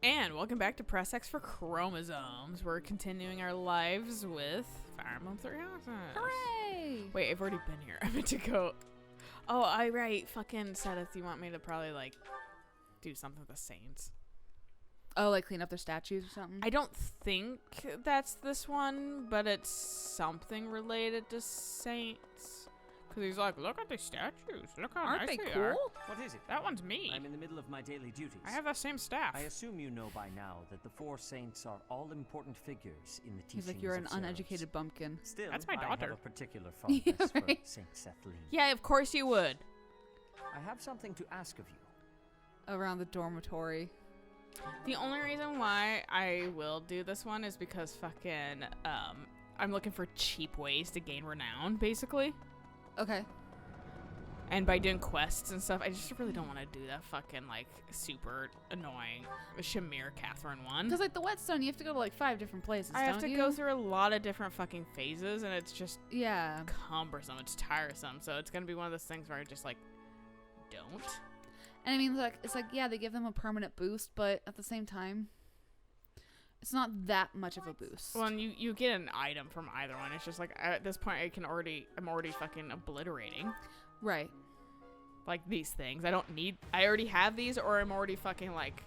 And welcome back to Press X for Chromosomes. We're continuing our lives with Fire Emblem Three Houses. Hooray! Wait, I've already been here. I meant to go. Oh, I right. Fucking Seth, you want me to probably like do something with the Saints? Oh, like clean up their statues or something? I don't think that's this one, but it's something related to Saints. Because he's like, look at these statues. Look how Aren't nice they they cool? are. What is it? That one's me. I'm in the middle of my daily duties. I have that same staff. I assume you know by now that the four saints are all important figures in the teachings He's like, you're an of Zeros. uneducated bumpkin. Still, That's my I daughter. have a particular fondness Yeah, for right. Saint Seth Lee. Yeah, of course you would. I have something to ask of you. Around the dormitory. The only reason why I will do this one is because fucking, I'm looking for cheap ways to gain renown, basically. Okay. And by doing quests and stuff, I just really don't want to do that fucking, like, super annoying Shamir Catherine one. Because, like, the whetstone, you have to go to, like, 5 different places, I have don't to you? go through a lot of different fucking phases, and it's just Yeah. cumbersome. It's tiresome. So it's going to be one of those things where I just, like, don't. And I mean, like, it's like, yeah, they give them a permanent boost, but at the same time, it's not that much of a boost. Well, and you get an item from either one. It's just, like, at this point, I'm already fucking obliterating. Right. Like, these things. I already have these, or I'm already fucking, like,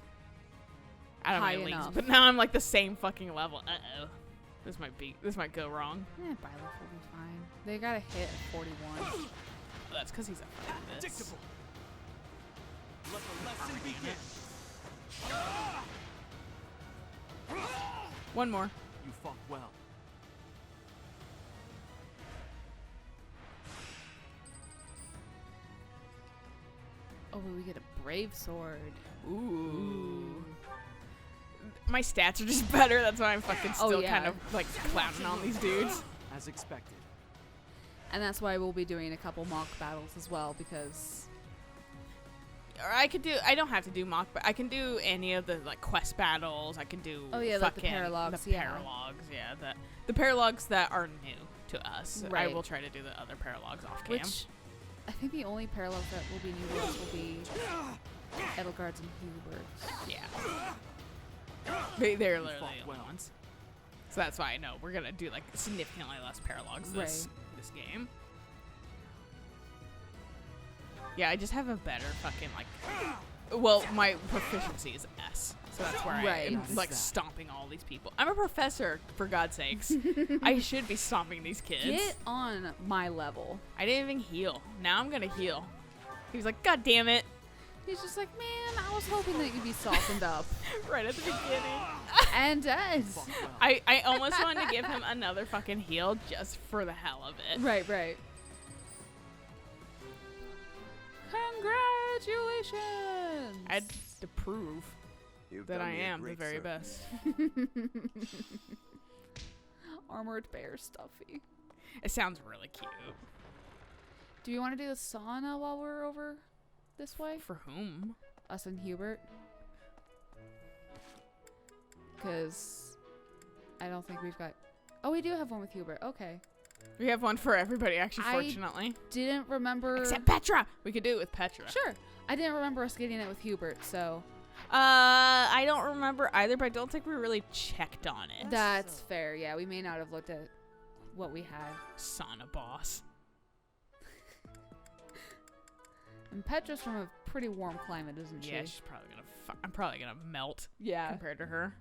I don't High know, enough. but now I'm, like, the same fucking level. Uh-oh. This might go wrong. Byleth will be fine. They got a hit at 41. Oh, that's because he's a fucking this. Predictable. Let the lesson begin. One more. You fought well. Oh, we get a brave sword. Ooh. My stats are just better. That's why I'm fucking still yeah. kind of, like, clowning on these dudes. As expected. And that's why we'll be doing a couple mock battles as well, because... Or I don't have to do mock, but I can do any of the, like, quest battles. I can do Oh, yeah, like the fucking paralogs, The yeah. paralogs, yeah. The paralogs that are new to us. I Right. will try to do the other paralogs off cam. Which, I think the only parallels that will be new to us will be Edelgard's and Hubert's. Yeah. They're literally the only ones. So that's why I know we're gonna do like significantly less paralogs this game. Yeah, I just have a better fucking like. Well, my proficiency is S, so that's where I am like stomping all these people. I'm a professor, for God's sakes. I should be stomping these kids. Get on my level. I didn't even heal. Now I'm gonna heal. He was like, God damn it. He's just like, man, I was hoping that you'd be softened up. Right at the beginning. And does. I almost wanted to give him another fucking heal just for the hell of it. Right, right. Congratulations! I had to prove that I am the very best. Armored bear stuffy. It sounds really cute. Do you want to do the sauna while we're over this way? For whom? Us and Hubert. Because I don't think we've got... Oh, we do have one with Hubert. Okay. We have one for everybody, actually, fortunately. Didn't remember... Except Petra! We could do it with Petra. Sure. I didn't remember us getting it with Hubert, so... I don't remember either, but I don't think we really checked on it. That's fair. Yeah, we may not have looked at what we had. Sauna boss. And Petra's from a pretty warm climate, isn't she? Yeah, she's probably gonna... I'm probably gonna melt Yeah. compared to her.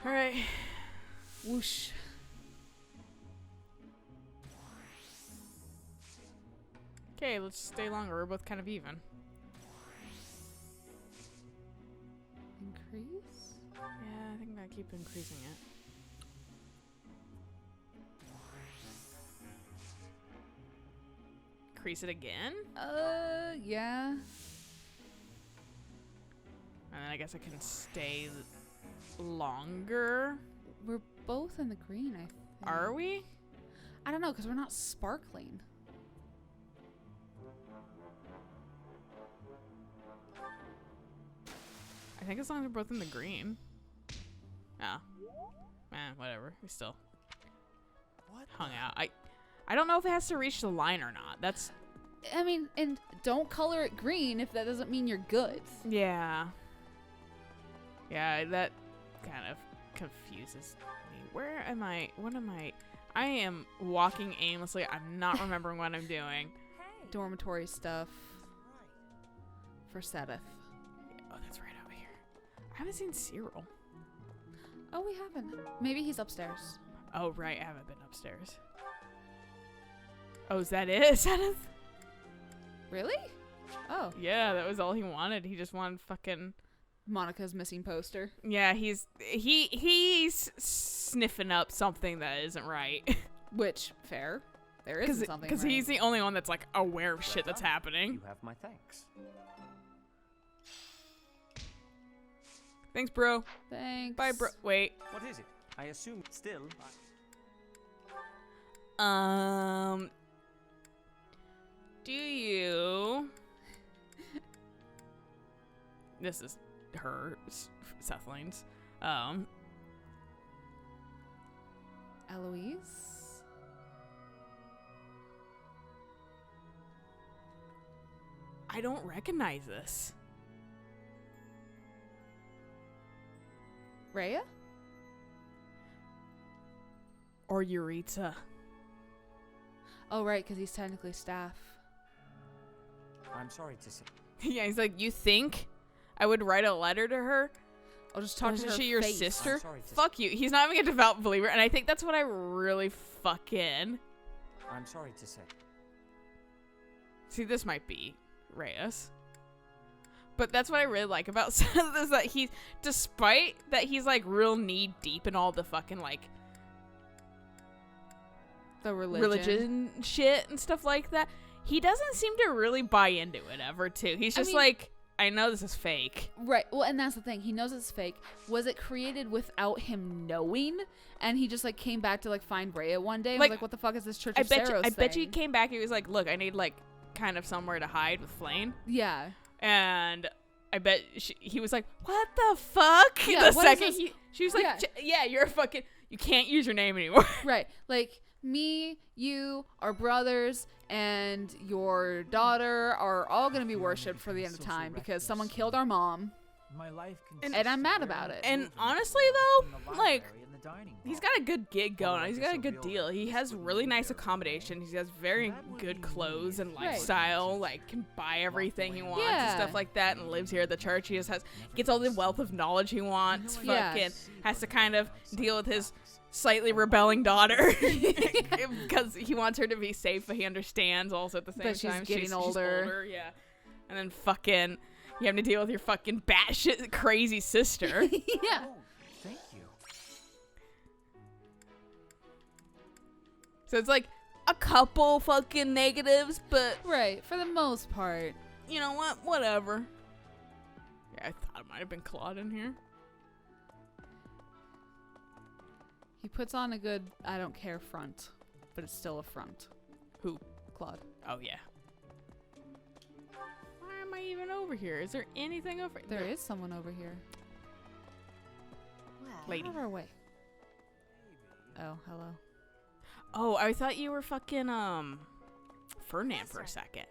Alright. Whoosh. Okay, let's stay longer. We're both kind of even. Increase? Yeah, I think I keep increasing it. Increase it again? Yeah. And then I guess I can stay longer. We're both in the green, I think. Are we? I don't know, because we're not sparkling. I think as long as we're both in the green. Ah. Whatever. We still hung out. I don't know if it has to reach the line or not. That's I mean, and don't color it green if that doesn't mean you're good. Yeah. Yeah, that kind of confuses me. Where am I? What am I? I am walking aimlessly. I'm not remembering what I'm doing. Dormitory stuff for Sedith. Oh, that's right over here. I haven't seen Cyril. Oh, we haven't. Maybe he's upstairs. Oh, right. I haven't been upstairs. Oh, is that it? Is that it? Really? Oh. Yeah, that was all he wanted. He just wanted fucking... Monica's missing poster. Yeah, he's sniffing up something that isn't right. Which, fair. There isn't something Because right. he's the only one that's, like, aware of shit that's happening. You have my thanks. Thanks, bro. Thanks. Bye, bro. Wait. What is it? I assume still. Do you... This is her, Sethling's. Eloise? I don't recognize this. Rhea? Or Yuritsa. Oh, right, because he's technically staff. I'm sorry to say. Yeah, he's like, you think I would write a letter to her? I'll just talk to her Is she your face. sister? I'm sorry to Fuck you. He's not even a devout believer, and I think that's what I really fucking... I'm sorry to say. See, this might be Reyes. But that's what I really like about Seth is that he's, despite that he's like real knee deep in all the fucking like The religion. shit and stuff like that, he doesn't seem to really buy into it ever too. He's just like, I know this is fake. Right. Well, and that's the thing. He knows it's fake. Was it created without him knowing? And he just like came back to like find Rhea one day and was like, what the fuck is this Church of Saros I bet you he thing? came back and he was like, look, I need like kind of somewhere to hide with Flame. Yeah. And I bet he was like, what the fuck? Yeah, the what is second this? she was like, Yeah. yeah, you're a fucking, you can't use your name anymore. Right. Like, me, you, our brothers, and your daughter are all going to be worshipped for the end of time because someone killed our mom. My life And I'm mad about it. And honestly, though, like, he's got a good gig going on. He's got a good deal. He has really nice accommodation. He has very good clothes and lifestyle. Like, can buy everything he wants and Yeah. stuff like that, and lives here at the church. He just gets all the wealth of knowledge he wants. Yeah. Fucking has to kind of deal with his slightly rebelling daughter because he wants her to be safe, but he understands also at the same But she's time getting older. Yeah. And then fucking you have to deal with your fucking batshit crazy sister. Yeah. Oh, thank you. So it's like a couple fucking negatives, but Right. For the most part. you know what? Whatever. Yeah, I thought it might have been Claude in here. He puts on a good I don't care front, but it's still a front. Who? Claude. Oh, yeah. Why am I even over here? Is there anything over There is someone over here. Lady. Out of our way. Oh, hello. Oh, I thought you were fucking, Fernand for a second.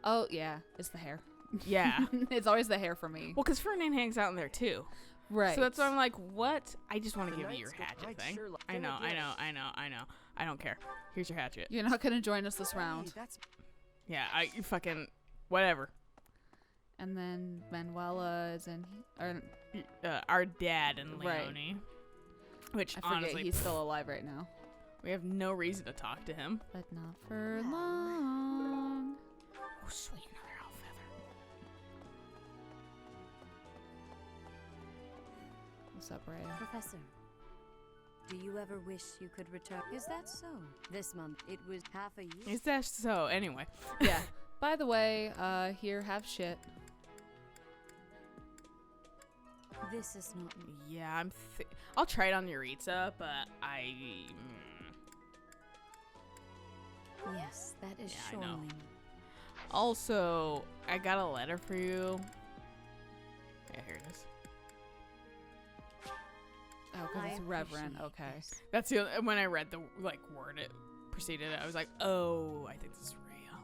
Oh, yeah. It's the hair. Yeah. It's always the hair for me. Well, because Fernand hangs out in there, too. Right. So that's why I'm like, what? I just want to The give you your Knights get hatchet Knight thing. Sherlock. I know. I don't care. Here's your hatchet. You're not going to join us this round. Hey, that's Yeah, you fucking, whatever. And then Manuela is in. Or, Our dad and Right. Leonie. Which, I forget honestly, he's still alive right now. we have no reason to talk to him. But not for long. Oh, sweet, another elf feather. What's up, Rhea? Professor, do you ever wish you could return? Is that so? This month, it was half a year. Is that so? Anyway. Yeah. By the way, here, have shit. This is not. Yeah, I'll try it on Yuritsa, but Yes, that is Yeah, I know. shortly. Also, I got a letter for you. Yeah, here it is. Oh, because I it's reverent. appreciate Okay. this. That's when I read the word it preceded it. I was like, oh, I think this is Rhea.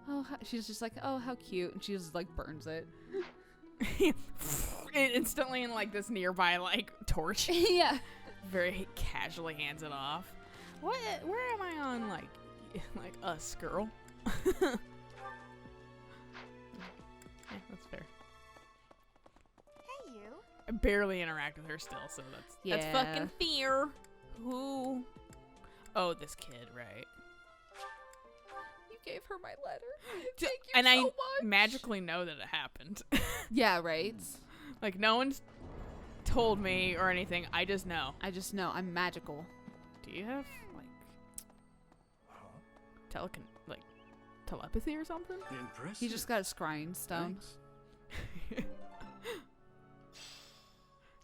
oh, she's just like, oh, how cute, and she just like burns it. Instantly in like this nearby like torch. Yeah. Very casually hands it off. What? Where am I on like us, girl? Yeah, that's fair. Hey, you. I barely interact with her still, so that's fucking fair. Who? Oh, this kid, right? You gave her my letter. D- Thank you and so I much. magically know that it happened. Yeah, right. Like no one's told me or anything. I just know. I'm magical. Do you have like telepathy or something? Impressive. He just got a scrying stone. Thanks.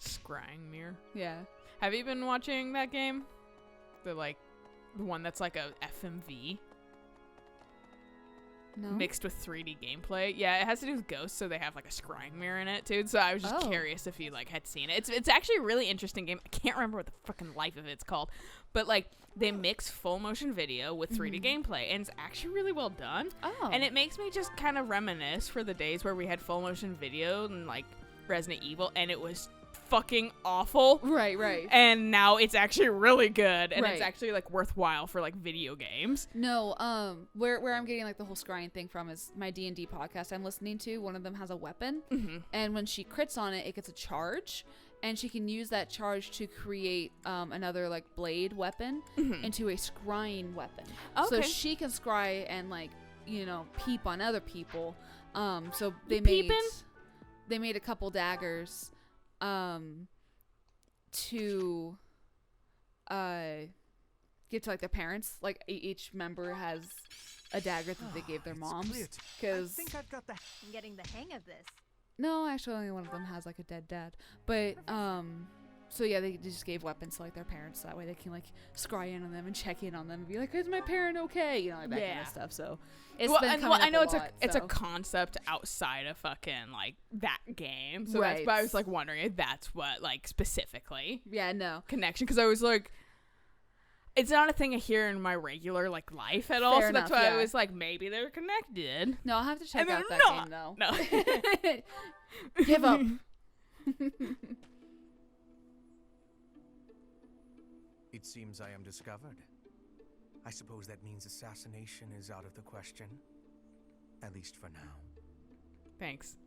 Scrying mirror. Yeah. Have you been watching that game? The one that's like a FMV No. mixed with 3D gameplay. Yeah, it has to do with ghosts, so they have like a scrying mirror in it too. So I was just curious if you like had seen it. It's actually a really interesting game. I can't remember what the fucking life of it's called, but like they mix full motion video with 3D gameplay, and it's actually really well done. Oh. And it makes me just kind of reminisce for the days where we had full motion video and like Resident Evil, and it was fucking awful. Right. And now it's actually really good, and Right. it's actually like worthwhile for like video games. No, where I'm getting like the whole scrying thing from is my D&D podcast I'm listening to. One of them has a weapon, and when she crits on it, it gets a charge, and she can use that charge to create another like blade weapon into a scrying weapon. So Okay. she can scry and like, you know, peep on other people. So they You made peeping? they made a couple daggers to give to like their parents. Like each member has a dagger that they gave their moms. I Because think I've got the. I'm getting the hang of this. no, actually only one of them has like a dead dad. But so yeah, they just gave weapons to like their parents. That way they can like scry in on them and check in on them and be like, is my parent okay? You know, like that kind Yeah. of stuff. So it's Well, been and, coming well, up I know a it's lot, it's a so. concept outside of fucking like that game, so Right. that's why I was like wondering if that's what like specifically Yeah, no. connection, because I was like, it's not a thing I hear in my regular like life at all. Fair So that's enough, why yeah. I was like, maybe they're connected. No, I'll have to check And out they're that not. game though. No. Give up. It seems I am discovered. I suppose that means assassination is out of the question. At least for now. Thanks.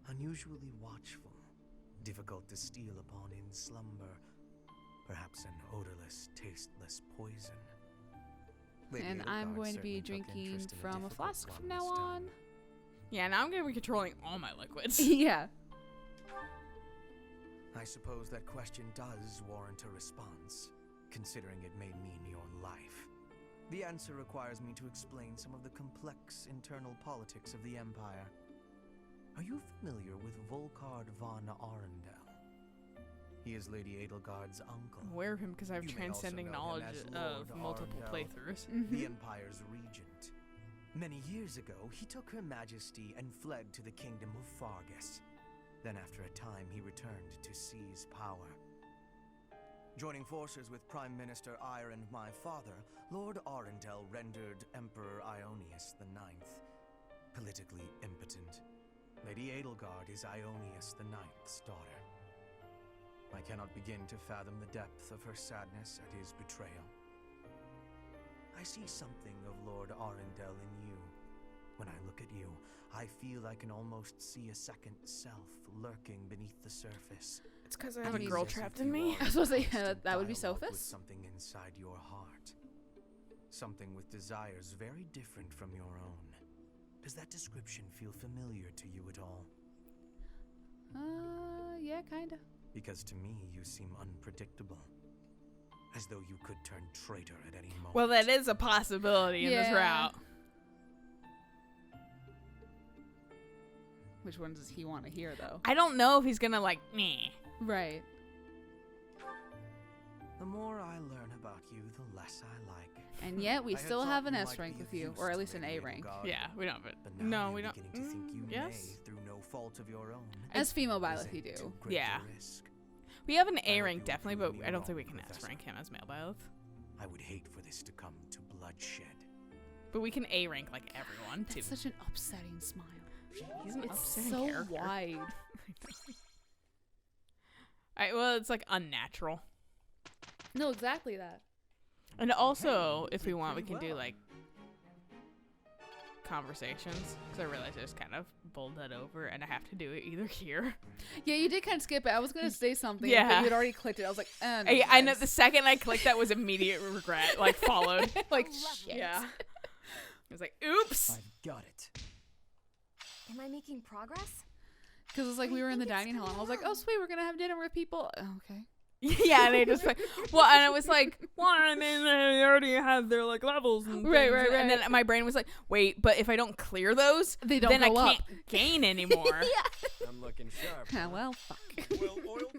Unusually watchful. Difficult to steal upon in slumber. Perhaps an odorless, tasteless poison. Lady And I'm Edelgard going to be certainly took drinking interest in from a difficult flask one from now this time. on. Yeah, now I'm gonna be controlling all my liquids. Yeah. I suppose that question does warrant a response, considering it may mean your life. The answer requires me to explain some of the complex internal politics of the Empire. Are you familiar with Volkard von Arundel? He is Lady Edelgard's uncle. I'm aware of him because I have You may also transcending know him knowledge as of Lord multiple Arundel, playthroughs. the Empire's regent. Many years ago, he took Her Majesty and fled to the kingdom of Fargus. Then after a time, he returned to seize power. Joining forces with Prime Minister Ire and my father, Lord Arundel rendered Emperor Ionius IX politically impotent. Lady Edelgard is Ionius IX's daughter. I cannot begin to fathom the depth of her sadness at his betrayal. I see something of Lord Arundel in you. When I look at you, I feel I can almost see a second self lurking beneath the surface. It's because I I have a mean, girl As if trapped you in me. are I was supposed to say, in constant that would be dialogue with Sophus. something inside your heart. Something with desires very different from your own. Does that description feel familiar to you at all? Yeah, kinda. Because to me, you seem unpredictable. As though you could turn traitor at any moment. Well, that is a possibility in this Yeah. route. Which one does he want to hear, though? I don't know if he's gonna like me. Right. The more I learn about you, the less I like. And yet, we I had still thought have an you S might rank be with of you, use or at to least an Lady A rank. Edelgard. Yeah, we don't. But But now no, I'm we don't. beginning to think you yes, may, through no fault of your own, As female Byleth, present you do. too great a Yeah. risk. we have an I A hope rank you definitely, approve but me I don't think we wrong, can S Professor. rank him as male Byleth. I would hate for this to come to bloodshed. But we can A rank like everyone too. That's such an upsetting smile. He's an It's upsetting so character. wide. Well, it's like unnatural. No, exactly that. And also, if we want, we can do like conversations, because I realize I just kind of bowled that over, and I have to do it either here. Yeah, you did kind of skip it. I was gonna say something, Yeah. but you had already clicked it. I was like, no, I know the second I clicked that was immediate regret, like followed. like love shit. Yeah. I was like, oops. I've got it. Am I making progress? Because it's like we were in the dining hall, and I was like, oh sweet, we're gonna have dinner with people. Oh, okay. Yeah, and they just like, well, and it was like, well, I mean, they already have their like levels, and Right, things. right, And right. then my brain was like, wait, but if I don't clear those, They don't then I go can't up. gain anymore. I'm looking sharp. Ah, well, fuck. Well oiled.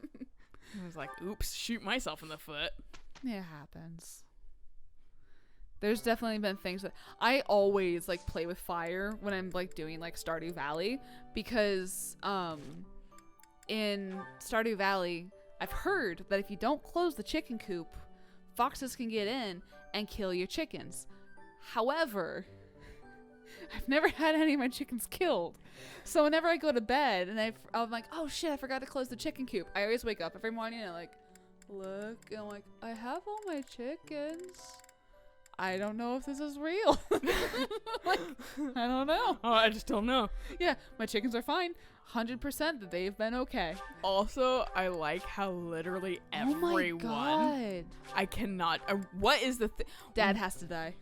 I was like, oops, shoot myself in the foot. It happens. There's definitely been things that I always like play with fire when I'm like doing like Stardew Valley, because in Stardew Valley I've heard that if you don't close the chicken coop, foxes can get in and kill your chickens. However, I've never had any of my chickens killed. So whenever I go to bed and I'm like, oh shit, I forgot to close the chicken coop, I always wake up every morning and like look and I'm like, I have all my chickens. I don't know if this is real. Like, I don't know. Oh, I just don't know. Yeah, my chickens are fine. 100% that they've been okay. Also, I like how literally Oh my everyone. god. I cannot. What is the thing? Dad has to die.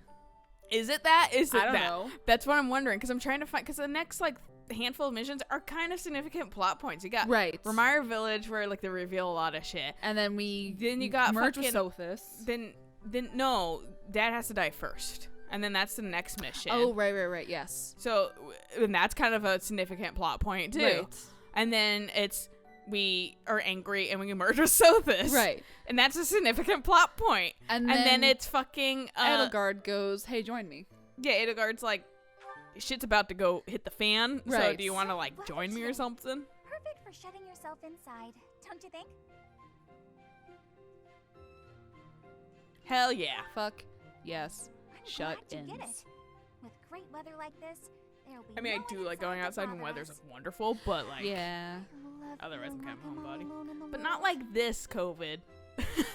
Is it that? Is it I don't that? know. That's what I'm wondering, because I'm trying to find. Because the next like handful of missions are kind of significant plot points. You got Right. Remire Village, where like they reveal a lot of shit. And then we Then you got merge with fucking- Sothis. Then no, Dad has to die first, and then that's the next mission. Oh, right, yes. So, and that's kind of a significant plot point too. Right. And then it's we are angry and we merge with Sothis. Right. And that's a significant plot point. And then then it's fucking Edelgard goes, hey, join me. Yeah, Edelgard's like, shit's about to go hit the fan. So Right. do you want to like join me or something? Perfect for shutting yourself inside, don't you think? Hell yeah. Fuck. Yes. I'm Shut glad you get ins. it. With great weather like this, there'll be I mean, no I do one like going inside to outside when bother weat's us. wonderful, but like, Yeah. Love otherwise I'm feeling kind of like a I'm homebody. all alone in the But not world. like this COVID.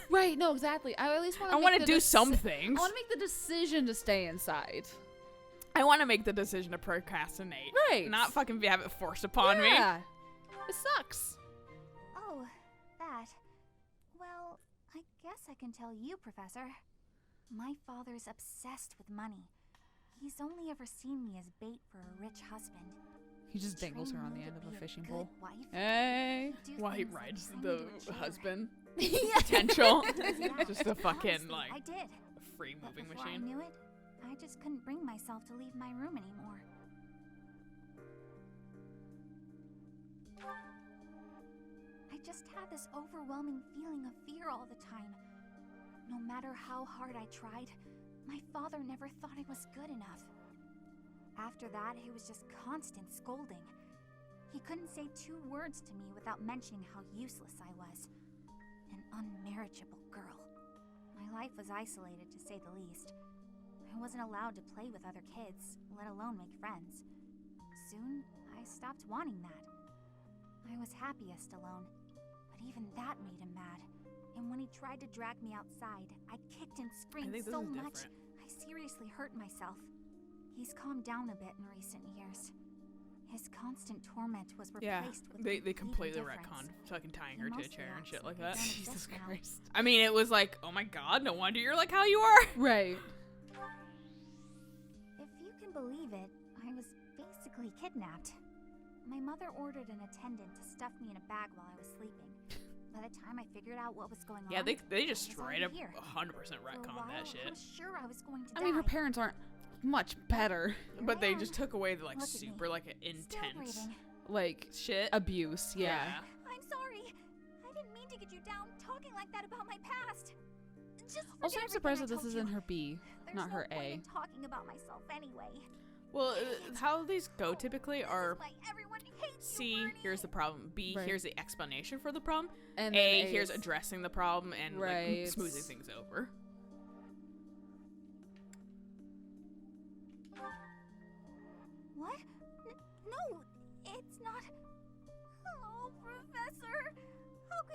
Right, no, exactly. I at least want I to want to do some things. I want to make the decision to stay inside. I want to make the decision to procrastinate. Right. Not fucking have it forced upon me. Yeah. It sucks. Oh, that. Well, I guess I can tell you, Professor. My father's obsessed with money. He's only ever seen me as bait for a rich husband. He just He dangles her trained on me the to end of be a fishing good pole. wife, Hey. do While he things like rides bring the me to a chair. husband. Yeah. Potential. Yeah, Just a fucking honestly, like I did. free But moving before I machine. knew it, I just couldn't bring myself to leave my room anymore. I just had this overwhelming feeling of fear all the time. No matter how hard I tried, my father never thought I was good enough. After that, it was just constant scolding. He couldn't say 2 words to me without mentioning how useless I was. An unmarriageable girl. My life was isolated, to say the least. I wasn't allowed to play with other kids, let alone make friends. Soon, I stopped wanting that. I was happiest alone, but even that made him mad. And when he tried to drag me outside, I kicked and screamed think this so is much, different. I seriously hurt myself. He's calmed down a bit in recent years. His constant torment was Yeah, replaced with they complete completely indifference. retconned fucking tying He her to a mostly chair and acts shit like like I that. don't Jesus exist now. Christ. I mean, it was like, oh my god, no wonder you're like how you are. Right. If you can believe it, I was basically kidnapped. My mother ordered an attendant to stuff me in a bag while I was sleeping. By the time I figured out what was going Yeah, on, they just I was straight already up here. 100% For a retconned while, that I shit. was sure I was going to die. I mean, her parents aren't much better. Here But I they am, just took away the like Look at me. super like still intense breathing. Like, shit. abuse. Yeah. I'm sorry. I didn't mean to get you down talking like that about my past. Just Also, I'm forget surprised that everything I this is told in you. her B, There's not no her point A. in talking about myself anyway. Well, how these go typically This are is why everyone hates C, you, Bernie. here's the problem. B, Right. here's the explanation for the problem. And A, then here's is- addressing the problem and Right. like smoothing things over.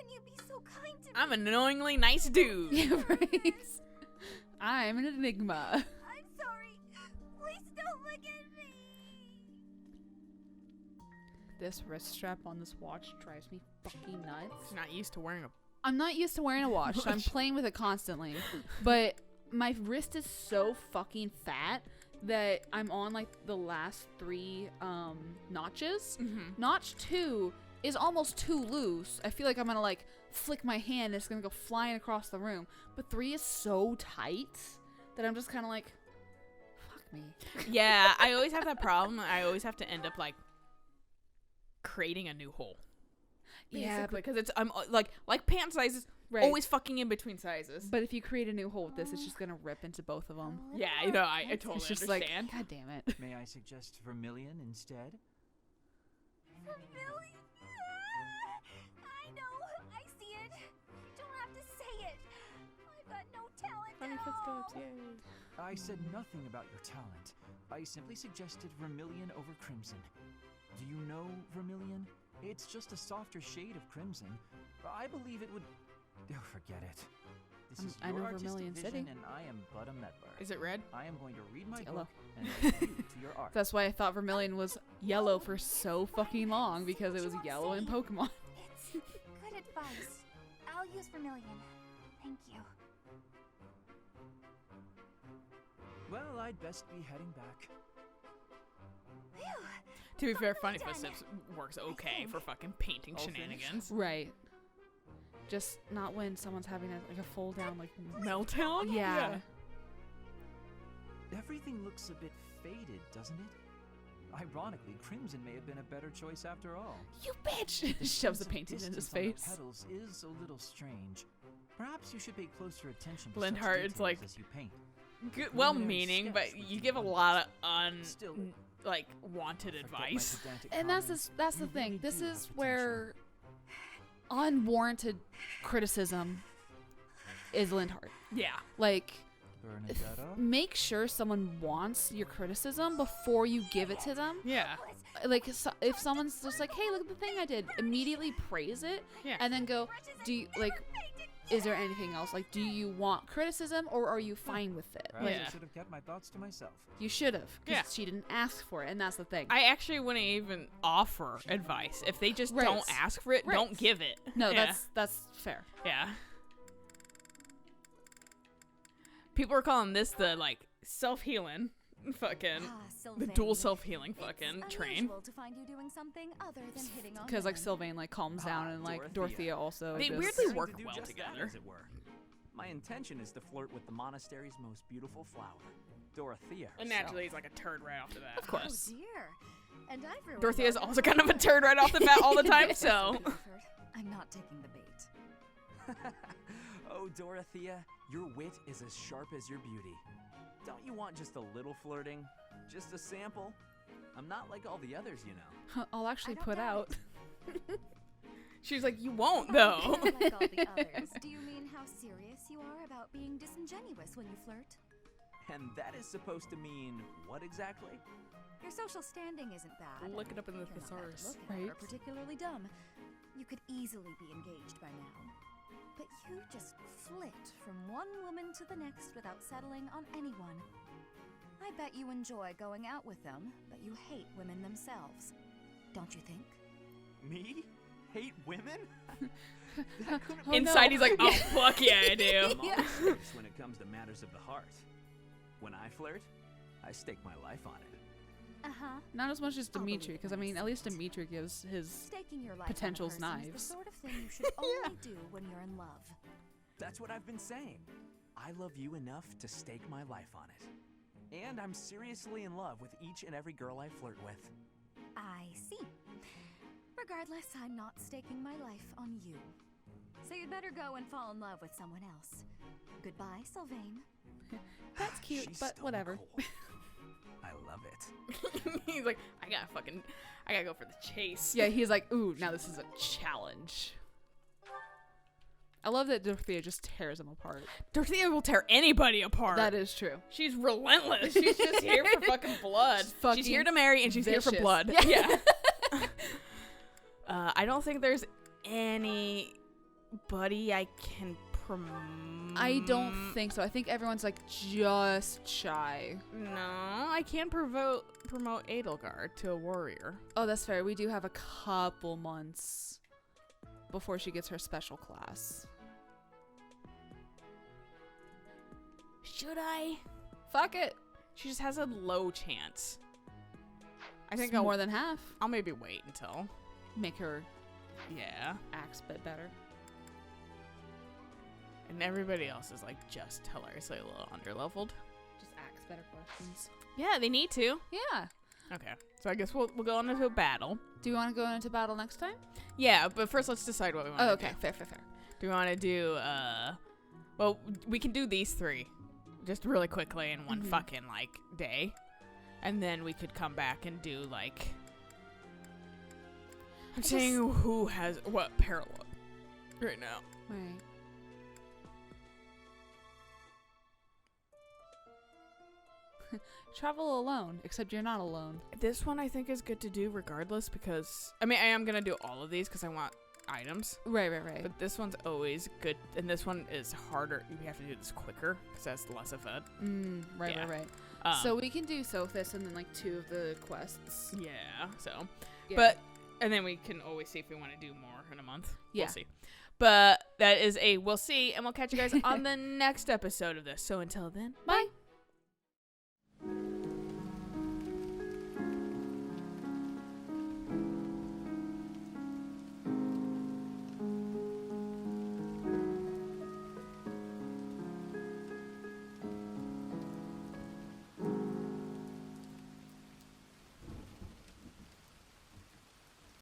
can you be so kind to me? I'm an annoyingly nice dude. Yeah, right. I'm an enigma. I'm sorry. Please don't look at me. This wrist strap on this watch drives me fucking nuts. She's not used to wearing a. I'm not used to wearing a watch. So I'm playing with it constantly. But my wrist is so fucking fat that I'm on like the last 3 notches. Notch 2 is almost too loose. I feel like I'm gonna like flick my hand and it's gonna go flying across the room. But 3 is so tight that I'm just kind of like, fuck me. Yeah, I always have that problem. I always have to end up like creating a new hole. Yeah, Basically, because it's I'm like pant sizes, Right. always fucking in between sizes. But if you create a new hole with this, it's just gonna rip into both of them. Yeah, you know, I totally It's just understand. like, god damn it. May I suggest vermilion instead? Vermilion? I know. I see it. You don't have to say it. I've got no talent at all. I said nothing about your talent. I simply suggested vermilion over crimson. Do you know vermilion? It's just a softer shade of crimson. I believe it would... Oh, forget it. This is I your know artistic Vermilion vision, City. and I am but a meddler. Is it red? I am going to read my It's yellow. book and leave you to your art. That's why I thought Vermilion was yellow for so fucking long, because it was yellow in Pokemon. It's good advice. I'll use vermilion. Thank you. Well, I'd best be heading back. Phew. To be fair, Funny Done. Footsteps works okay for fucking painting All shenanigans. Right. Just not when someone's having a full down like Meltdown? Yeah. Everything looks a bit faded, doesn't it? Ironically, crimson may have been a better choice after all. You bitch! The Shoves the sense of painting in his distance on the face. petals is a little strange. Perhaps you should pay closer attention to Linhart, such it's details like- as you paint. Good, well-meaning, but you give a lot of Still, wanted forget my advice. pedantic And that's comments. that's the You thing. really This do have is potential. where unwarranted criticism is Linhart. Yeah. Like, Bernadetta? make sure someone wants your criticism before you give it to them. Yeah. Like, if someone's just like, hey, look at the thing I did, immediately praise it, Yeah. and then go, do you, like, is there anything else? Like, do you want criticism, or are you fine with it? Perhaps Like, Yeah. I should have kept my thoughts to myself. you should have, because Yeah. she didn't ask for it, and that's the thing. I actually wouldn't even offer advice. If they just Right. don't ask for it, Right. don't give it. No, Yeah. that's fair. Yeah. People are calling this the, like, self-healing fucking... The dual self-healing fucking train. To find you doing something other than hitting on Because, like, men. Sylvain, like, calms down, and, like, Dorothea also They just... weirdly Trying work to do well just together. That, as it were. My intention is to flirt with the monastery's most beautiful flower, Dorothea. And naturally, he's like a turd right off the bat. Of course. Oh dear. And I've ruined Dorothea's all also your kind of a turd right off the bat all the time, so... Buford, I'm not taking the bait. Oh, Dorothea, your wit is as sharp as your beauty. Don't you want just a little flirting? Just a sample? I'm not like all the others, you know. I'll actually I don't put doubt out. She was like, you won't, though. Like all the others. Do you mean how serious you are about being disingenuous when you flirt? And that is supposed to mean what exactly? Your social standing isn't bad. Look it up in the You're not bad to thesaurus. look at or Right. particularly dumb. You could easily be engaged by now. But you just flit from one woman to the next without settling on anyone. I bet you enjoy going out with them, but you hate women themselves. Don't you think? Me? Hate women? Oh, Inside, no. he's like, oh, fuck yeah, I do. I'm always serious when it comes to matters of the heart. When I flirt, I stake my life on it. Uh-huh. Not as much as I'll believe Dimitri, because, when I I mean, see at least it. Dimitri gives his... Staking your life Potential's on a person is knives. the sort of thing you should only do when you're in love. That's what I've been saying. I love you enough to stake my life on it. And I'm seriously in love with each and every girl I flirt with. I see. Regardless, I'm not staking my life on you. So you'd better go and fall in love with someone else. Goodbye, Sylvain. That's cute, She's but stone whatever. cold. I love it. He's like, I gotta go for the chase. Yeah, he's like, ooh, now this is a challenge. I love that Dorothea just tears him apart. Dorothea will tear anybody apart. That is true. She's relentless. She's just here for fucking blood. She's She's here fucking to marry, and she's here for vicious. blood. Yeah. I don't think there's any buddy I can I don't think so. I think everyone's like just shy. No, I can promote Edelgard to a warrior. Oh, that's fair. We do have a couple months before she gets her special class. Should I? Fuck it. She just has a low chance. I think It's more than half. I'll maybe wait until. Make her Yeah. axe a bit better. And everybody else is like just hilariously a little underleveled. Just axe better questions. Yeah, they need to. Yeah. Okay. So I guess we'll go on into a battle. Do you want to go into battle next time? Yeah, but first let's decide what we want Oh, to okay. do. Fair. Do we want to do well, we can do these 3 just really quickly in one fucking like day. And then we could come back and do like I'm saying who has what parallel right now. Right. Travel alone, except you're not alone. This one I think is good to do regardless because I mean I am gonna do all of these because I want items. Right. But this one's always good, and this one is harder. You have to do this quicker because that's less of a. Right. So we can do Sothis and then like 2 of the quests. Yeah. So, Yeah. but and then we can always see if we want to do more in a month. Yeah. We'll see. But that is we'll see, and we'll catch you guys on the next episode of this. So until then, Bye.